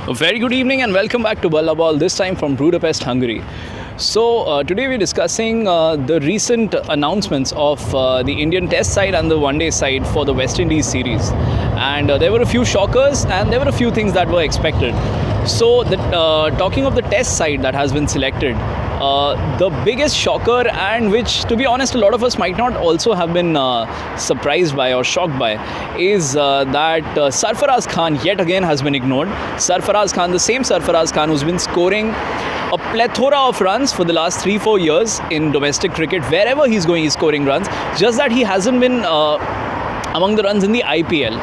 A very good evening and welcome back to Balla Ball, this time from Budapest, Hungary. Today we're discussing the recent announcements of the Indian Test side and the One Day side for the West Indies series. And there were a few shockers and there were a few things that were expected. Talking of the Test side that has been selected, the biggest shocker, and which, to be honest, a lot of us might not also have been surprised by or shocked by, is that Sarfaraz Khan yet again has been ignored. Sarfaraz Khan, the same Sarfaraz Khan who's been scoring a plethora of runs for the last 3-4 years in domestic cricket. Wherever he's going, he's scoring runs. Just that he hasn't been among the runs in the IPL.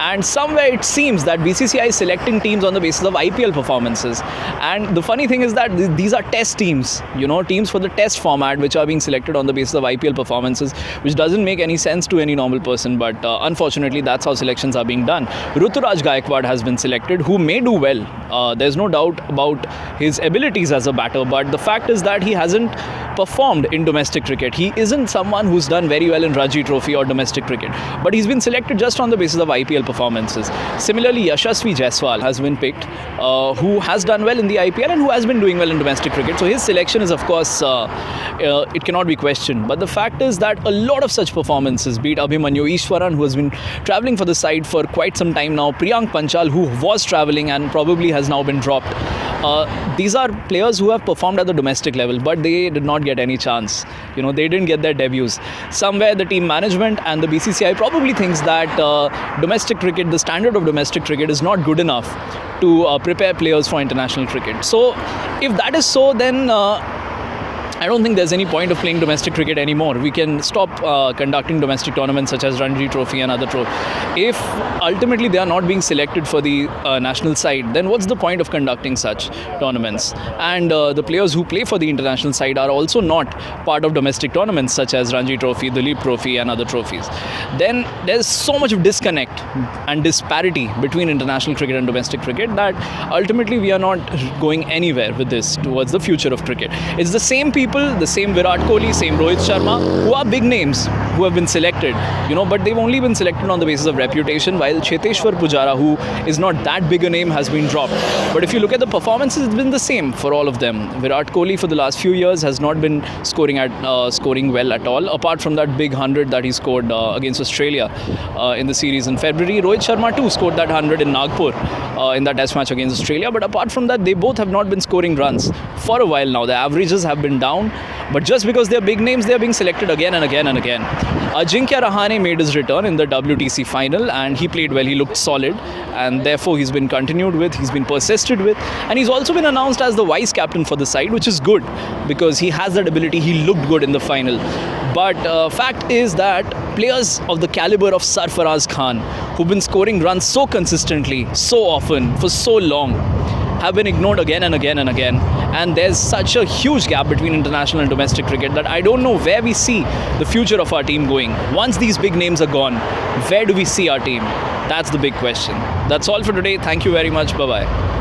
And somewhere it seems that BCCI is selecting teams on the basis of IPL performances. And the funny thing is that these are test teams, teams for the test format, which are being selected on the basis of IPL performances, which doesn't make any sense to any normal person. But unfortunately, that's how selections are being done. Ruturaj Gaikwad has been selected, who may do well. There's no doubt about his abilities as a batter. But the fact is that he hasn't performed in domestic cricket. He isn't someone who's done very well in Ranji Trophy or domestic cricket. But he's been selected just on the basis of IPL performances. Similarly, Yashasvi Jaiswal has been picked, who has done well in the IPL and who has been doing well in domestic cricket. So his selection is, of course, it cannot be questioned. But the fact is that a lot of such performances, be it Abhimanyu Ishwaran, who has been travelling for the side for quite some time now, Priyank Panchal, who was travelling and probably has now been dropped. These are players who have performed at the domestic level, but they did not get any chance. They didn't get their debuts. Somewhere the team management and the BCCI probably thinks that domestic cricket, the standard of domestic cricket is not good enough to prepare players for international cricket. So if that is so, then I don't think there's any point of playing domestic cricket anymore. We can stop conducting domestic tournaments such as Ranji Trophy and other trophies. If ultimately they are not being selected for the national side, then what's the point of conducting such tournaments? And the players who play for the international side are also not part of domestic tournaments such as Ranji Trophy, the Leap Trophy and other trophies. Then there's so much of disconnect and disparity between international cricket and domestic cricket that ultimately we are not going anywhere with this towards the future of cricket. It's the same people, the same Virat Kohli, same Rohit Sharma, who are big names who have been selected, but they've only been selected on the basis of reputation, while Cheteshwar Pujara, who is not that big a name, has been dropped. But if you look at the performances, it's been the same for all of them. Virat Kohli for the last few years has not been scoring well at all, apart from that big 100 that he scored against Australia in the series in February. Rohit Sharma too scored that 100 in Nagpur in that test match against Australia. But apart from that, they both have not been scoring runs for a while now. The averages have been down. But just because they're big names, they're being selected again and again and again. Ajinkya Rahane made his return in the WTC final and he played well. He looked solid and therefore he's been continued with, he's been persisted with, and he's also been announced as the vice captain for the side, which is good because he has that ability. He looked good in the final. But fact is that players of the caliber of Sarfaraz Khan, who've been scoring runs so consistently, so often, for so long, have been ignored again and again and again. And there's such a huge gap between international and domestic cricket that I don't know where we see the future of our team going. Once these big names are gone, where do we see our team? That's the big question. That's all for today. Thank you very much. Bye-bye.